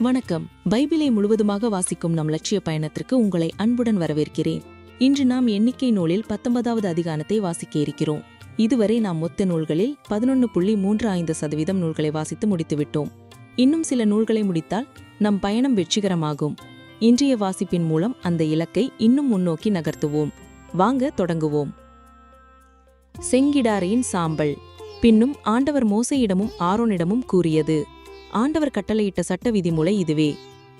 வணக்கம். பைபிளை முழுவதுமாக வாசிக்கும் நம் லட்சிய பயணத்திற்கு உங்களை அன்புடன் வரவேற்கிறேன். இன்று நாம் எண்ணிக்கை நூலில் 19வது அதிகாரத்தை வாசிக்க இருக்கிறோம். இதுவரை நாம் மொத்த நூல்களில் 11.35% நூல்களை வாசித்து முடித்துவிட்டோம். இன்னும் சில நூல்களை முடித்தால் நம் பயணம் வெற்றிகரமாகும். இன்றைய வாசிப்பின் மூலம் அந்த இலக்கை இன்னும் முன்னோக்கி நகர்த்துவோம். வாங்க தொடங்குவோம். செங்கிடாரியின் சாம்பல். பின்னும் ஆண்டவர் மோசேயிடமும் ஆரோனிடமும் கூறியது, ஆண்டவர் கட்டளையிட்ட சட்ட விதிமுறை இதுவே: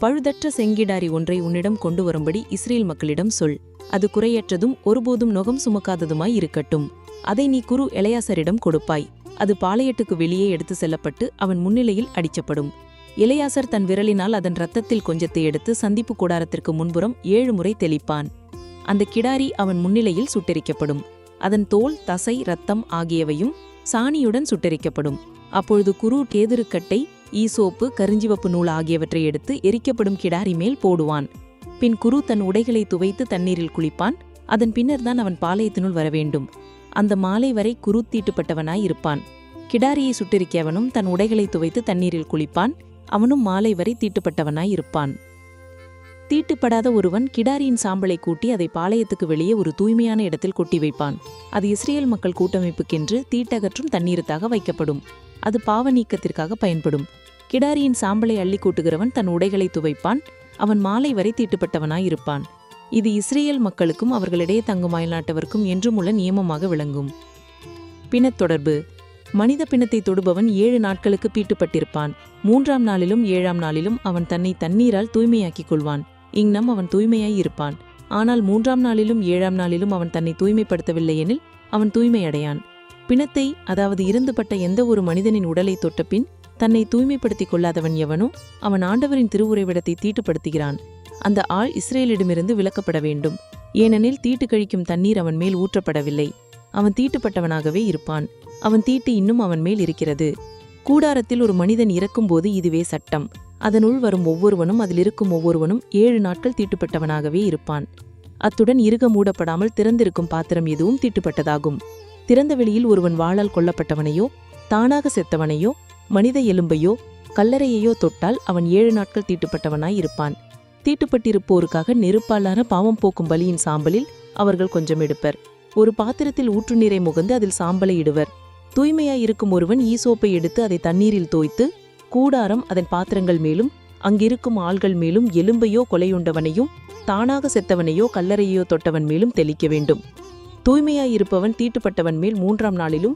பழுதற்ற செங்கிடாரி ஒன்றை உன்னிடம் கொண்டு வரும்படி இஸ்ரேல் மக்களிடம் சொல். அது குறையற்றதும் ஒருபோதும் நுகம் சுமக்காததுமாய் இருக்கட்டும். அதை நீ குரு எலெயாசரிடம் கொடுப்பாய். அது பாளையத்துக்கு வெளியே எடுத்து செல்லப்பட்டு அவன் முன்னிலையில் அடிக்கப்படும். எலெயாசர் தன் விரலினால் அதன் இரத்தத்தில் கொஞ்சத்தை எடுத்து சந்திப்பு கூடாரத்திற்கு முன்புறம் 7 முறை தெளிப்பான். அந்த கிடாரி அவன் முன்னிலையில் சுட்டெரிக்கப்படும். அதன் தோல், தசை, இரத்தம் ஆகியவையும் சாணியுடன் சுட்டெரிக்கப்படும். அப்பொழுது குரு கேதுருக்கட்டை, ஈசோப்பு, கருஞ்சிவப்பு நூல் ஆகியவற்றை எடுத்து எரிக்கப்படும் கிடாரி மேல் போடுவான். பின் குரு தன் உடைகளை துவைத்து தண்ணீரில் குளிப்பான். அதன் பின்னர்தான் அவன் பாளையத்தினுள் வரவேண்டும். அந்த மாலை வரை குரு தீட்டுப்பட்டவனாய் இருப்பான். கிடாரியை சுட்டெரிக்கவனும் தன் உடைகளை துவைத்து தண்ணீரில் குளிப்பான். அவனும் மாலை வரை தீட்டுப்பட்டவனாய் இருப்பான். தீட்டுப்படாத ஒருவன் கிடாரியின் சாம்பலை கூட்டி அதை பாளையத்துக்கு வெளியே ஒரு தூய்மையான இடத்தில் கொட்டி வைப்பான். அது இஸ்ரேல் மக்கள் கூட்டமைப்புக்கென்று தீட்டகற்றும் தண்ணீருத்தாக வைக்கப்படும். அது பாவ நீக்கத்திற்காக பயன்படும். கிடாரியின் சாம்பலை அள்ளி கூட்டுகிறவன் தன் உடைகளை துவைப்பான். அவன் மாலை வரை தீட்டுப்பட்டவனாய் இருப்பான். இது இஸ்ரேல் மக்களுக்கும் அவர்களிடையே தங்கும் அயல்நாட்டவர்க்கும் என்றுமுள்ள நியமமாக விளங்கும். பிணத்தொடர்பு. மனித பிணத்தை தொடுபவன் 7 நாட்களுக்கு தீட்டுப்பட்டிருப்பான். 3ஆம் நாளிலும் 7ஆம் நாளிலும் அவன் தன்னை தண்ணீரால் தூய்மையாக்கிக் கொள்வான். இங்னம் அவன் தூய்மையாய் இருப்பான். ஆனால் 3ஆம் நாளிலும் 7ஆம் நாளிலும் அவன் தன்னை தூய்மைப்படுத்தவில்லை எனில் அவன் தூய்மையடையான். பிணத்தை, அதாவது இறந்துபட்ட எந்த ஒரு மனிதனின் உடலை தொட்டபின் தன்னை தூய்மைப்படுத்திக் கொள்ளாதவன் எவனோ அவன் ஆண்டவரின் திருவுறைவிடத்தை தீட்டுப்படுத்துகிறான். அந்த ஆள் இஸ்ரேலிடமிருந்து விலக்கப்பட வேண்டும். ஏனெனில் தீட்டு கழிக்கும் தண்ணீர் அவன் மேல் ஊற்றப்படவில்லை. அவன் தீட்டுப்பட்டவனாகவே இருப்பான். அவன் தீட்டு இன்னும் அவன் மேல் இருக்கிறது. கூடாரத்தில் ஒரு மனிதன் இறக்கும்போது இதுவே சட்டம். அதனுள் வரும் ஒவ்வொருவனும் அதில் இருக்கும் ஒவ்வொருவனும் 7 நாட்கள் தீட்டுப்பட்டவனாகவே இருப்பான். அத்துடன் இறுக மூடப்படாமல் திறந்திருக்கும் பாத்திரம் எதுவும் தீட்டுப்பட்டதாகும். திறந்த வெளியில் ஒருவன் வாளால் கொல்லப்பட்டவனையோ, தானாக செத்தவனையோ, மனித எலும்பையோ, கல்லறையையோ தொட்டால் அவன் 7 நாட்கள் தீட்டுப்பட்டவனாய் இருப்பான். தீட்டுப்பட்டிருப்போருக்காக நெருப்பாலான பாவம் போக்கும் பலியின் சாம்பலில் அவர்கள் கொஞ்சம் எடுப்பர். ஒரு பாத்திரத்தில் ஊற்று நீரை முகந்து அதில் சாம்பலை இடுவர். தூய்மையாய் இருக்கும் ஒருவன் ஈசோப்பை எடுத்து அதை தண்ணீரில் தோய்த்து கூடாரம், அதன் பாத்திரங்கள் மேலும் அங்கிருக்கும் ஆள்கள் மேலும் எலும்பையோ கொலையுண்டவனையும் தானாக செத்தவனையோ கல்லறையோ தொட்டவன் மேலும் தெளிக்க வேண்டும். தூய்மையாயிருப்பவன் தீட்டுப்பட்டவன் மேல் 3ஆம் நாளிலும்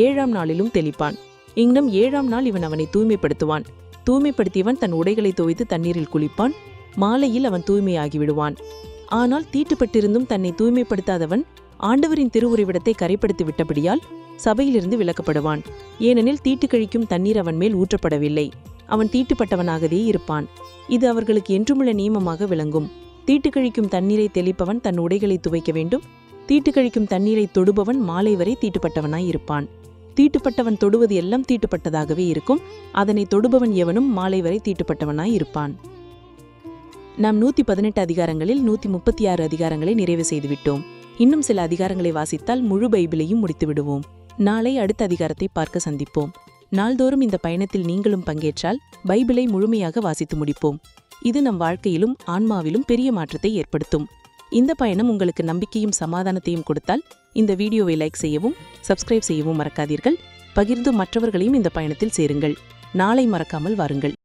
7ஆம் நாளிலும் தெளிப்பான். இங்னம் 7ஆம் நாள் இவன் அவனை தூய்மைப்படுத்துவான். தூய்மைப்படுத்தியவன் தன் உடைகளை துவைத்து தண்ணீரில் குளிப்பான். மாலையில் அவன் தூய்மையாகிவிடுவான். ஆனால் தீட்டுப்பட்டிருந்தும் தன்னை தூய்மைப்படுத்தாதவன் ஆண்டவரின் திருவுறைவிடத்தை கரைப்படுத்தி விட்டபடியால் சபையிலிருந்து விலக்கப்படுவான். ஏனெனில் தீட்டு கழிக்கும் தண்ணீர் அவன் மேல் ஊற்றப்படவில்லை. அவன் தீட்டுப்பட்டவனாகவே இருப்பான். இது அவர்களுக்கு என்றுமுள்ள நியமமாக விளங்கும். தீட்டு கழிக்கும் தண்ணீரை தெளிப்பவன் தன் உடைகளை துவைக்க வேண்டும். தீட்டு கழிக்கும் தண்ணீரை தொடுபவன் மாலை வரை தீட்டுப்பட்டவனாய் இருப்பான். தீட்டுப்பட்டவன் தொடுவது எல்லாம் தீட்டுப்பட்டதாகவே இருக்கும். அதனை தொடுபவன் எவனும் மாலை வரை தீட்டுப்பட்டவனாய் இருப்பான். நாம் 118 அதிகாரங்களில் 136 அதிகாரங்களை நிறைவு செய்துவிட்டோம். இன்னும் சில அதிகாரங்களை வாசித்தால் முழு பைபிளையும் முடித்து விடுவோம். நாளை அடுத்த அதிகாரத்தை பார்க்க சந்திப்போம். நாள்தோறும் இந்த பயணத்தில் நீங்களும் பங்கேற்றால் பைபிளை முழுமையாக வாசித்து முடிப்போம். இது நம் வாழ்க்கையிலும் ஆன்மாவிலும் பெரிய மாற்றத்தை ஏற்படுத்தும். இந்த பயணம் உங்களுக்கு நம்பிக்கையும் சமாதானத்தையும் கொடுத்தால் இந்த வீடியோவை லைக் செய்யவும், சப்ஸ்கிரைப் செய்யவும் மறக்காதீர்கள். பகிர்ந்து மற்றவர்களையும் இந்த பயணத்தில் சேருங்கள். நாளை மறக்காமல் வாருங்கள்.